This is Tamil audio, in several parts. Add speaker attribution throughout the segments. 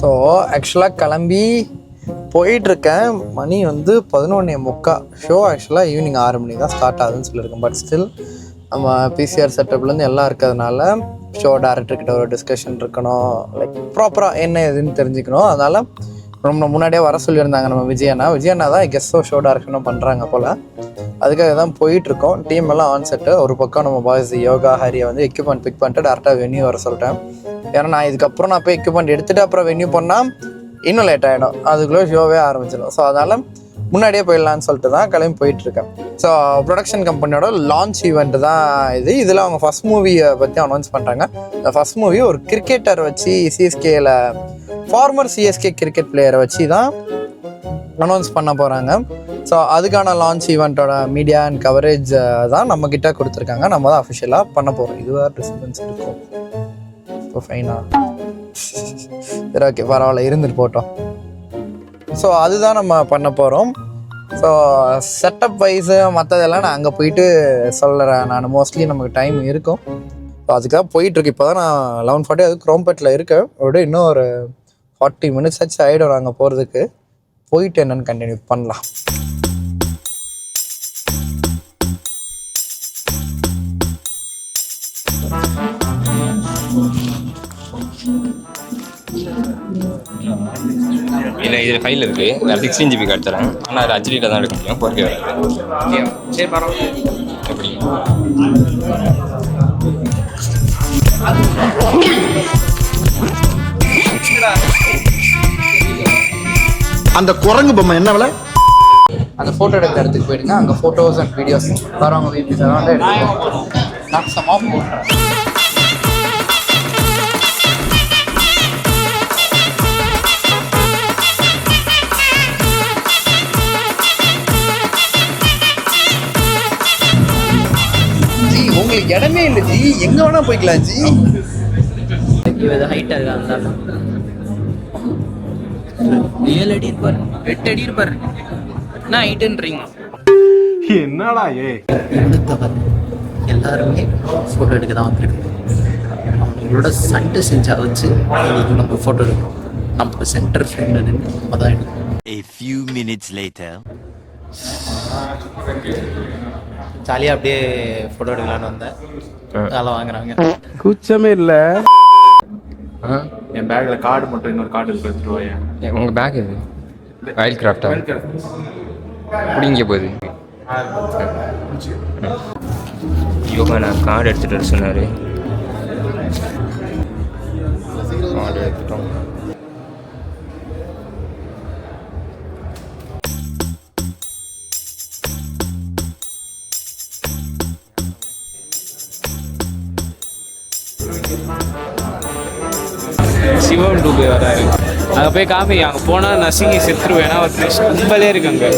Speaker 1: ஸோ ஆக்சுவலாக கிளம்பி போயிட்டுருக்கேன். மணி வந்து 11:45. ஷோ ஆக்சுவலாக ஈவினிங் 6 மணிக்கு தான் ஸ்டார்ட் ஆகுதுன்னு சொல்லியிருக்கேன். பட் ஸ்டில் நம்ம பிசிஆர் செட்டப்லேருந்து எல்லாம் இருக்கிறதுனால ஷோ டேரக்டர்கிட்ட ஒரு டிஸ்கஷன் இருக்கணும், லைக் ப்ராப்பராக என்ன எதுன்னு தெரிஞ்சுக்கணும். அதனால் ரொம்ப முன்னாடியே வர சொல்லியிருந்தாங்க நம்ம விஜயண்ணா தான் கெஸ்ட் ஷோ டேரக்டரும் பண்ணுறாங்க போல். அதுக்காக தான் போயிட்டுருக்கோம். டீம் எல்லாம் ஆன் செட்டு. ஒரு பக்கம் நம்ம பாய்ஸ் யோகா ஹரியை வந்து எக்யூப்மெண்ட் பிக் பண்ணிட்டு டேரெக்டாக வென்யூ வர சொல்லிட்டேன். ஏன்னா நான் இதுக்கப்புறம் போய் எக்யூப்மெண்ட் எடுத்துகிட்டு அப்புறம் வென்யூ பண்ணால் இன்னும் லேட் ஆகிடும், அதுக்குள்ளே ஷோவே ஆரம்பிச்சிடும். ஸோ அதனால் முன்னாடியே போயிடலான்னு சொல்லிட்டு தான் கிளம்பி போயிட்டுருக்கேன். ஸோ ப்ரொடக்ஷன் கம்பெனியோட லான்ச் ஈவெண்ட் தான் இது. இதில் அவங்க ஃபஸ்ட் மூவியை பற்றி அனௌன்ஸ் பண்ணுறாங்க. இந்த ஃபஸ்ட் மூவி ஒரு கிரிக்கெட்டர் வச்சு சிஎஸ்கேயில் ஃபார்மர் சிஎஸ்கே கிரிக்கெட் பிளேயரை வச்சு தான் அனௌன்ஸ் பண்ண போகிறாங்க. ஸோ அதுக்கான லான்ச் ஈவெண்ட்டோட மீடியா அண்ட் கவரேஜ் தான் நம்மக்கிட்ட கொடுத்துருக்காங்க. நம்ம தான் அஃபிஷியலாக பண்ண போகிறோம். இதுவாக டிஸ்டன்ஸ் இருக்கும். இப்போ ஃபைனா சரி, ஓகே, பரவாயில்ல, இருந்துட்டு போட்டோம். ஸோ அதுதான் நம்ம பண்ண போகிறோம். ஸோ செட்டப் வைஸு மற்றதெல்லாம் நான் அங்கே போயிட்டு சொல்கிறேன். நான் மோஸ்ட்லி நமக்கு டைம் இருக்கும். ஸோ அதுக்காக போயிட்டுருக்கு. இப்போ தான் நான் 11:40 அது குரோம்பேட்டில் இருக்கேன். அப்படியே இன்னும் ஒரு 40 மினிட்ஸ் ஆச்சு ஆகிடும் நாங்கள் போகிறதுக்கு. போயிட்டு என்னென்னு கண்டினியூ பண்ணலாம்.
Speaker 2: இல்லை, இது ஃபைல் இருக்குது. நான் 16 GB கார்டு தரேன். ஆனால் அது HD தான் எடுக்க முடியும். 4K வராது. சரி, பரவாயில்ல. எப்படி
Speaker 3: அந்த குரங்கு பொம்மை என்ன விலை?
Speaker 1: அந்த ஃபோட்டோ எடுக்கிற இடத்துக்கு போயிடுங்க. அங்கே ஃபோட்டோஸ் அண்ட் வீடியோஸ் வரவங்க வீட்டு வந்து எடுத்துக்கோங்க. நாசமாக போடுறேன். உங்களுக்கு இடமே இல்லை ஜி, எங்க வேணா போய்க்கலாம் ஜி.
Speaker 4: ஹைட்டா இருக்கா? 7 அடி இருப்பாரு, 8 அடி இருப்பாரு. நான் ஹைட்டுன்றீங்க
Speaker 3: என்னடா
Speaker 4: எல்லாருமே ஃபோட்டோ எடுக்க தான் வந்துருக்கு. அவங்களோட சண்டை செஞ்சா வச்சு நம்ம ஃபோட்டோ எடுக்கணும். நம்ம சென்டர் ஃப்ரெண்டு நம்ம தான் எடுக்கணும்.
Speaker 5: A few minutes later.
Speaker 4: ஜாலியாக அப்படியே ஃபோட்டோ எடுக்கலான்னு வந்தேன். அதெல்லாம் வாங்குறாங்க.
Speaker 3: கூச்சமே இல்லை.
Speaker 6: என் பேக்ல கார்டு மட்டும் இன்னொரு கார்டு எடுத்துட்டு வாங்க.
Speaker 2: உங்கள் பேக் இது வைல்ட் கிராஃப்டா? பிடிங்க போகுது. யோகா நான் கார்டு எடுத்துகிட்டு வர சொன்னார். கார்டு எடுத்துட்டோம்.
Speaker 6: சிவம் டூபே வராரு. அங்கே போய் காமி, அங்கே போனால் நசுங்கி செத்துருவேன். ஏன்னா ஒரு ஃப்ரெஷ் கும்பலே இருக்கு அங்கே.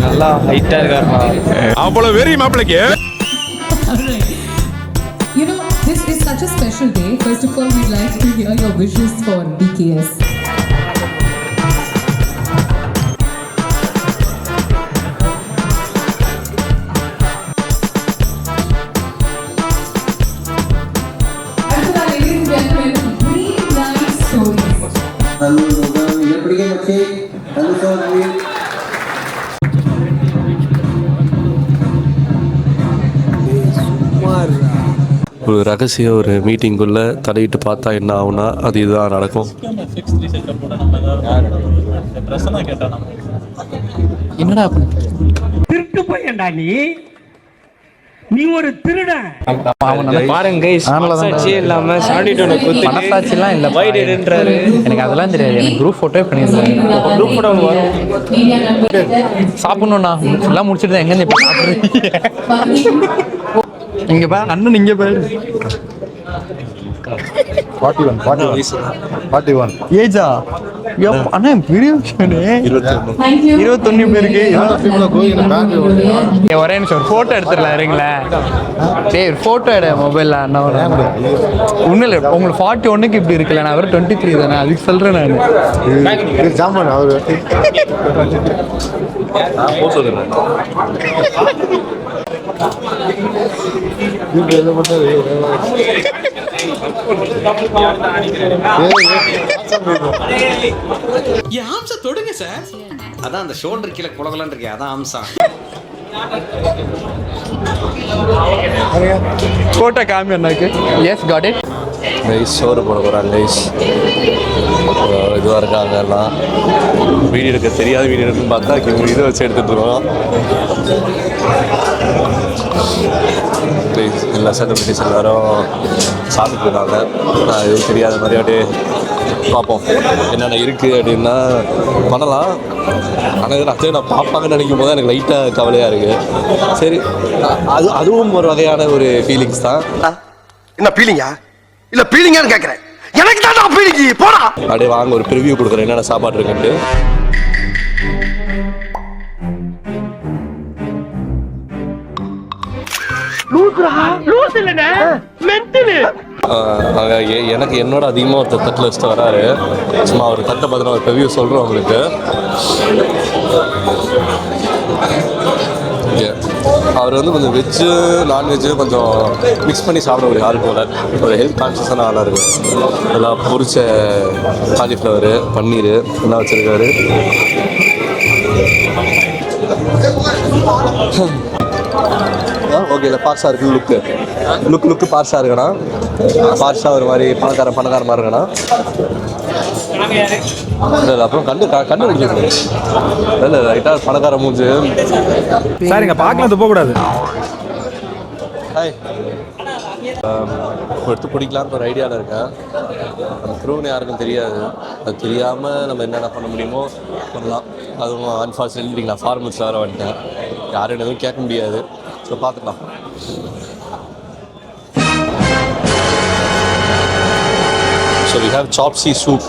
Speaker 6: நல்லா ஹைட்டாக இருக்காருமா.
Speaker 3: அவ்வளோ வெறி மாப்பிளைக்கு.
Speaker 7: You know, this is such a special day. First of all, we'd like to hear your wishes for BKS. Ladies and gentlemen, 3 nice stories.
Speaker 8: ஒரு ரகசிய ஒரு மீட்டிங்குள்ளே தலையிட்டு பார்த்தா என்ன ஆகுனா அது இதுதான் நடக்கும்.
Speaker 4: என்னடா
Speaker 9: திருட்டு பையன்டா நீ ஒரு திருடன்.
Speaker 6: பாருங்க இல்லாம
Speaker 1: மனசாட்சிலாம் இல்லை,
Speaker 6: வைடுன்றாரு.
Speaker 1: எனக்கு அதெல்லாம் தெரியாது. எனக்கு குரூப் ஃபோட்டோ பண்ணியிருந்தாரு.
Speaker 6: குரூப் ஃபோட்டோ
Speaker 1: சாப்பிட்ணுண்ணா எல்லாம் முடிச்சுட்டு தான் எங்கே இப்போ சாப்பிட்றீங்க? இங்கே பாரு அண்ணன், இங்கே பாரு. ஏஜா அண்ணா பெரிய விஷயம். 21 பேருக்கு ஒரே நிமிஷம் ஒரு ஃபோட்டோ எடுத்துடலாம் இருங்களேன். டேய் ஃபோட்டோ எடு மொபைலில் அண்ணா ஒன்றும் இல்லை. உங்களுக்கு 41க்கு இப்படி இருக்குல்ல, நான் வெறும் 23 தானே, அதுக்கு சொல்கிறேன் நான்.
Speaker 3: ஜாமான் அவரு
Speaker 10: தொடுங்க சார். அதான் அந்த ஷோல்டர் கீழே குலகலான் இருக்கே, அதான் அம்சம்.
Speaker 1: ஃபோட்டோ காமி அண்ணாக்கு. S got it.
Speaker 8: கைஸ் சோறு போட போகிறாங்க கைஸ். இதுவாக இருக்காங்க எல்லாம். வீடியோ எடுக்க தெரியாத வீடியோ எடுக்குன்னு பார்த்தா இதை வச்சு எடுத்துகிட்டு இருக்கோம். ப்ளீஸ் எல்லா செலிபிரிட்டிஸ் எல்லாரும் சாப்பிட்டு இருக்காங்க. நான் எதுவும் தெரியாத மாதிரி அப்படியே பார்ப்போம் என்னென்ன இருக்குது அப்படின்னா பண்ணலாம். ஆனால் நான் பார்ப்பாங்கன்னு நினைக்கும் போது எனக்கு லைட்டாக கவலையாக இருக்குது. சரி, அதுவும் ஒரு வகையான ஒரு ஃபீலிங்ஸ் தான்.
Speaker 3: என்ன பீலிங்கா இல்ல பீலிங்கான்னு கேக்குறேன். எனக்கு தான் பீலிங்கி போடா.
Speaker 8: அப்படியே வாங்க ஒரு ப்ரிவ்யூ கொடுக்குறேன் என்னென்ன சாப்பாடு இருக்குன்ட்டு. எனக்கு என்னோட அதிகமாக ஒரு தட்டில் வச்சுட்டு வராரு. சும்மா ஒரு தட்டை பார்த்து ஒரு ரிவ்யூ சொல்கிறோம் உங்களுக்கு. அவர் வந்து கொஞ்சம் வெஜ்ஜு நான்வெஜ்ஜு கொஞ்சம் மிக்ஸ் பண்ணி சாப்பிடக்கூடிய ஆள் போல. ஒரு ஹெல்த் கான்ஷியஸான ஆளாக இருக்குது. எல்லாம் பொரிச்ச காலிஃப்ளவரு பன்னீர் எல்லாம் வச்சுருக்காரு. ஓகே, இல்லை பார்ஷா இருக்குது. லுக்கு பார்ஷா இருக்குண்ணா. பார்ஷா ஒரு மாதிரி பணக்கார மாதிரி இருக்குண்ணா. இல்லை அப்புறம் கண்ணு பிடிச்சிருக்கு. இல்லை ரைட்டாக பணக்கார மூஞ்சி.
Speaker 3: சார் இங்க பார்க்கலாம் போகக்கூடாது.
Speaker 8: ஹாய், எடுத்து பிடிக்கலான்னு ஒரு ஐடியாவில் இருக்கேன். நம்ம க்ரூன்னு யாருக்கும் தெரியாது. அது தெரியாமல் நம்ம என்னென்ன பண்ண முடியுமோ பண்ணலாம். அதுவும் அன்ஃபார்ச்சுனேட்லி நான் ஃபார்மல்ஸ் வேறு வந்துட்டேன். யாரும் எதுவும் கேட்க முடியாது. ஸோ பார்த்துக்கலாம். So we have chop suey soup.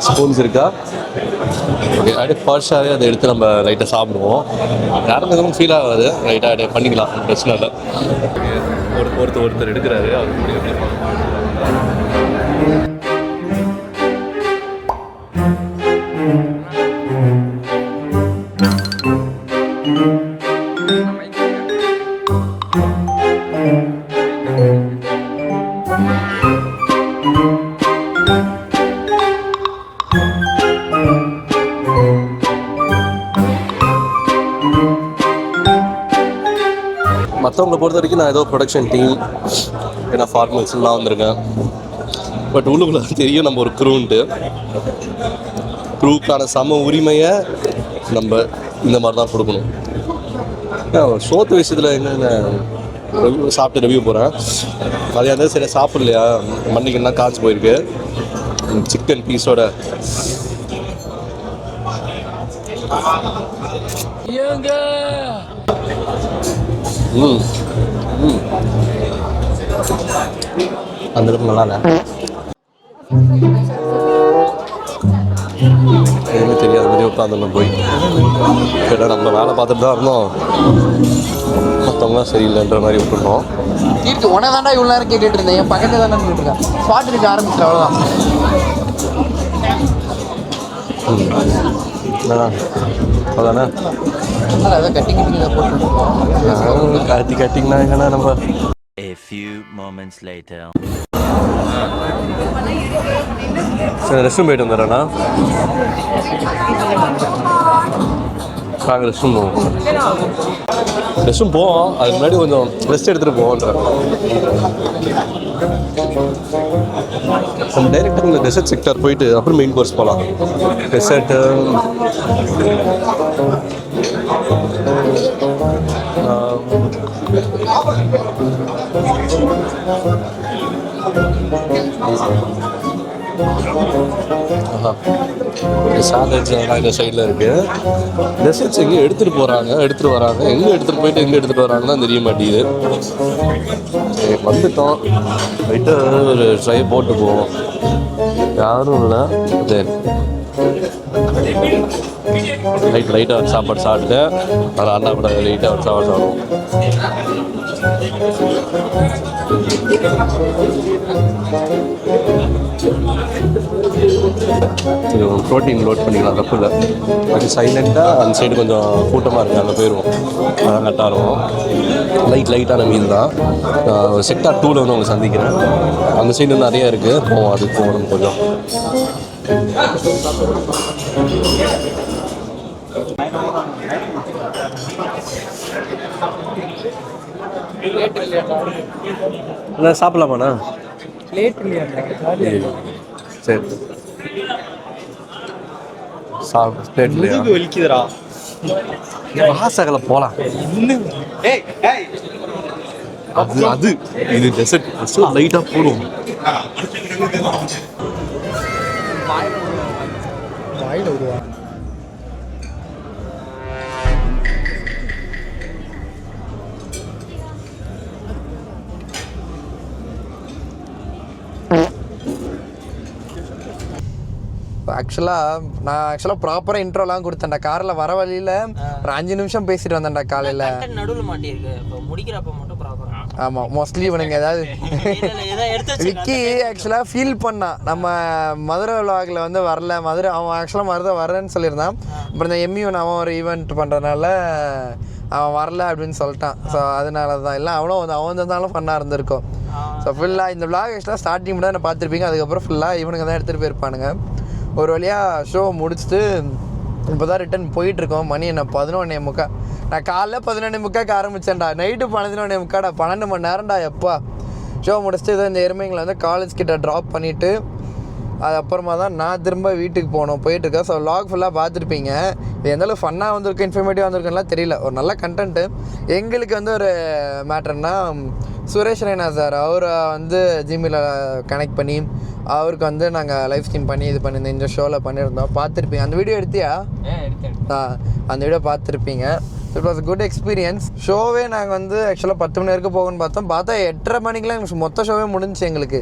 Speaker 8: Spoons இருக்கா? ஓகே, அப்படியே ஃபர்ஸ்டாகவே அதை எடுத்து நம்ம லைட்டாக சாப்பிடுவோம். யாரும் எதுவும் ஃபீல் ஆகாது. லைட்டாக அப்படியே பண்ணிக்கலாம், பிரச்சனை இல்லை. ஒருத்தர் எடுக்கிறாரு. மற்றவங்களை பொறுத்த வரைக்கும் நான் ஏதோ ப்ரொடக்ஷன் டீம் ஏன்னா ஃபார்மல்ஸ்லாம் வந்திருக்கேன். பட் உள்ளுக்குள்ள தெரியும் நம்ம ஒரு க்ரூன்ட்டு. க்ரூக்கான சம உரிமையை நம்ம இந்த மாதிரி தான் கொடுக்கணும். சோத்து விஷயத்தில் என்னென்ன சாப்பிட்டு ரிவ்யூ போகிறேன். அதே அந்த சரியாக சாப்பிட்லையா, மண்ணிக்கெல்லாம் காய்ச்சி போயிருக்கு. சிக்கன் பீஸோட அந்த அளவுக்கு நல்லா இல்லை. எதுவுமே தெரியாத மாதிரி உட்காந்துருந்தோம் போய். கேட்டால் நம்ம வேலை பார்த்துட்டு தான் இருந்தோம். மற்றவங்களாம் சரியில்லைன்ற மாதிரி விட்டுருந்தோம்.
Speaker 1: கீர்த்தி உன தாண்டா இவ்வளோ நேரம் கேட்டுட்டு இருந்தேன். என் பக்கத்தில் தானே கேட்டுருக்கேன். ஸ்பாட் இருக்க ஆரம்பிச்சு அவ்வளோதான்.
Speaker 8: அதானே
Speaker 1: அதான்
Speaker 8: கட்டிங்னா எங்கன்னா நம்ம
Speaker 5: A few moments later.
Speaker 8: சரி, ரெஸ்ட் ரூம் போயிட்டு வந்துடுறேண்ணா. நாங்கள் ரெஸ்ட் ரூம் போவோம். அதுக்கு முன்னாடி கொஞ்சம் ரெஸ்ட் எடுத்துகிட்டு போவோன்றேன். நம்ம டைரெக்டாக இந்த டெசர்ட் செக்டார் போயிட்டு அப்புறம் மெயின் கோர்ஸ் போகலாம். டெசர்ட்டு சாலட்ஸ் அதெல்லாம் இந்த சைடில் இருக்குது. டெசர்ட்ஸ் எங்கே எடுத்துகிட்டு வராங்க, எங்கே எடுத்துகிட்டு போயிட்டு எங்கே எடுத்துகிட்டு வராங்கன்னா தெரிய மாட்டேங்குது. வந்துட்டோம், போயிட்டு ஒரு ட்ரை போட்டு போவோம். யாரும் இல்லை. லைட்டாக ஒரு சாப்பாடு சாப்பிட்டு அதை அண்ணா கூட லைட்டாக ஒரு சாப்பாடு சாப்பிடுவோம். இது ப்ரோட்டீன் லோட் பண்ணிக்கலாம், தப்பு இல்லை. அது சைலண்ட்டாக அந்த சைடு கொஞ்சம் கூட்டமாக இருக்குது, அங்கே போயிடுவோம். அதான் கரெக்டாக இருக்கும். லைட்டான மீல் தான். செக்டார் 2ல் வந்து உங்களை சந்திக்கிறேன். அந்த சைடு நிறையா இருக்குது, போவோம். அதுக்கு போகணும் கொஞ்சம். சாப்பிடலாமாண்ணா? சரி, பிளேட் இல்லையா?
Speaker 1: வலிக்குதுடா.
Speaker 8: வாசகல போகலாம். அது இது டெசர்ட் லைட்டாக போடுவோம்.
Speaker 1: வாயில் விடுவா. நான் ப்ராப்பராக இன்ட்ரோலாம் கொடுத்தேன்டா. காரில் வர வழியில் ஒரு 5 நிமிஷம் பேசிட்டு வந்தேன்டா காலையில்.
Speaker 4: நடுவில் மாட்டியிருக்கு, இப்போ முடிக்கிறப்ப மட்டும் ப்ராப்பராக.
Speaker 1: ஆமாம், மோஸ்ட்லி இவனுங்க ஏதாவது விக்கி ஆக்சுவலாக ஃபீல் பண்ணான். நம்ம மதுரை விலாகில் வந்து வரல, அவன் ஆக்சுவலாக மதுரை வரேன்னு சொல்லியிருந்தான். அப்புறம் இந்த எம்யூன் அவன் ஒரு ஈவெண்ட் பண்ணுறதுனால அவன் வரல அப்படின்னு சொல்லிட்டான். ஸோ அதனால தான் இல்லை, அவன் வந்தாலும் ஃபன்னாக இருந்திருக்கும். ஸோ ஃபுல்லாக இந்த விலாக் ஆக்சுவலாக ஸ்டார்டிங் மட்டும் தான் பார்த்துருப்பீங்க. அதுக்கப்புறம் ஃபுல்லாக இவனுங்க தான் எடுத்துகிட்டு போயிருப்பானுங்க. ஒரு வழியாக ஷோ முடிச்சுட்டு இப்போ தான் ரிட்டன் போயிட்டுருக்கோம். மணி என்ன 11:45. நான் காலைல 11:45 ஆரம்பித்தேன்டா. நைட்டு 11:45. 12 மணி நேரம்டா. எப்பா ஷோ முடிச்சுட்டு இதை இந்த எருமைங்களை வந்து காலேஜ் கிட்ட ட்ராப் பண்ணிவிட்டு அதுக்கப்புறமா தான் நான் திரும்ப வீட்டுக்கு போயிட்டுருக்கேன். ஸோ vlog ஃபுல்லாக பார்த்துருப்பீங்க. இது எந்தளவு ஃபன்னாக வந்திருக்கு, இன்ஃபர்மேட்டிவாக வந்திருக்குலாம் தெரியல. ஒரு நல்ல கண்டென்ட்டு. எங்களுக்கு வந்து ஒரு மேட்டர்னா சுரேஷ் ரெய்னா சார் அவரை வந்து ஜிம்மில் கனெக்ட் பண்ணி அவருக்கு வந்து நாங்கள் லைவ் ஸ்ட்ரீம் பண்ணி இது பண்ணியிருந்தோம். இந்த ஷோவில் பண்ணியிருந்தோம். பார்த்துருப்பீங்க. அந்த வீடியோ எடுத்தியா? அந்த வீடியோ பார்த்துருப்பீங்க. It was good experience. ஷோவே நாங்கள் வந்து ஆக்சுவலாக 10 மணி வரைக்கும் போகணும்னு பார்த்தா 8:30 மணிக்கெலாம் எங்களுக்கு மொத்த ஷோவே முடிஞ்சிச்சு எங்களுக்கு.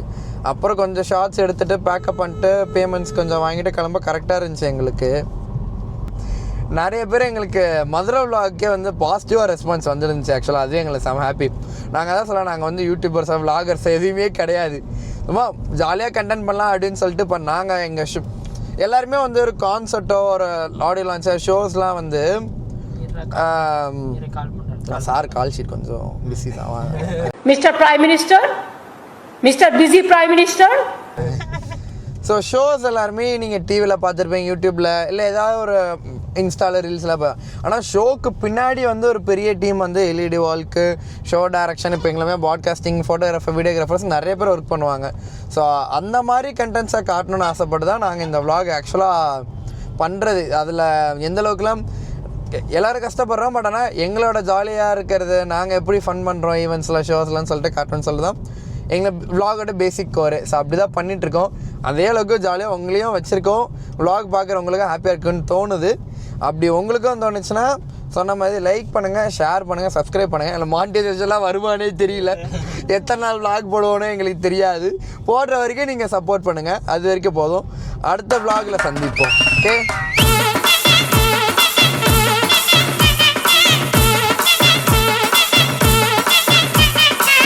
Speaker 1: அப்புறம் கொஞ்சம் ஷார்ட்ஸ் எடுத்துகிட்டு பேக்கப் பண்ணிட்டு பேமெண்ட்ஸ் கொஞ்சம் வாங்கிட்டு கிளம்ப கரெக்டாக இருந்துச்சு எங்களுக்கு. நிறைய பேர் எங்களுக்கு மதுரை விலாகே வந்து பாசிட்டிவாக ரெஸ்பான்ஸ் வந்துருந்துச்சு. ஆக்சுவலாக அதுவே எங்களுக்கு செம்ம ஹாப்பி. நாங்கள் தான் சொல்லலாம், நாங்கள் வந்து யூடியூபர்ஸாக விலாகர்ஸ் எதுவுமே கிடையாது, சும்மா ஜாலியாக கண்டென்ட் பண்ணலாம் அப்படின்னு சொல்லிட்டு இப்போ நாங்கள் எங்கள் எல்லாருமே வந்து ஒரு கான்சர்ட்டோ ஒரு ஆடியோ லான்ச்சோ ஷோஸ்லாம் வந்து சார் கால் ஷீட் கொஞ்சம் பிஸி தான்.
Speaker 11: Mister prime minister, mister busy prime minister.
Speaker 1: So shows எல்லாருமே நீங்கள் டிவியில் பார்த்துருப்பீங்க, யூடியூப்பில் இல்லை ஏதாவது ஒரு இன்ஸ்டாவில் ரீல்ஸில் ஆனால் ஷோக்கு பின்னாடி வந்து ஒரு பெரிய டீம் வந்து எல்இடி வால்க்கு ஷோ டைரக்ஷன் இப்போ எங்களுமே பாட்காஸ்டிங் ஃபோட்டோகிராஃபர் வீடியோகிராஃபர்ஸ் நிறைய பேர் ஒர்க் பண்ணுவாங்க. ஸோ அந்த மாதிரி கண்டென்ட்ஸை காட்டணும்னு ஆசைப்பட்டு தான் நாங்கள் இந்த vlog ஆக்சுவலாக பண்ணுறது. அதில் எந்தளவுக்குலாம் எல்லோரும் கஷ்டப்படுறோம், பட் ஆனால் எங்களோட ஜாலியாக இருக்கிறது நாங்கள் எப்படி ஃபன் பண்ணுறோம் ஈவெண்ட்ஸில் ஷோஸ்லாம் சொல்லிட்டு காட்டணும்னு சொல்லிட்டு தான் எங்களை விலாகோட பேசிக் கோரு. ஸோ அப்படி தான் பண்ணிகிட்ருக்கோம். அதே அளவுக்கு ஜாலியாக உங்களையும் வச்சுருக்கோம். விலாக் பார்க்குறவங்களுக்கும் ஹாப்பியாக இருக்குன்னு தோணுது. அப்படி உங்களுக்கும் தோணுச்சுன்னா சொன்ன மாதிரி லைக் பண்ணுங்கள், ஷேர் பண்ணுங்கள், சப்ஸ்கிரைப் பண்ணுங்கள். இல்லை மானிட்டைசேஷன்லாம் வருமானே தெரியல, எத்தனை நாள் விலாக் போடுவோன்னு எங்களுக்கு தெரியாது. போடுற வரைக்கும் நீங்கள் சப்போர்ட் பண்ணுங்கள், அது வரைக்கும் போதும். அடுத்த விலாகில் சந்திப்போம். ஓகே.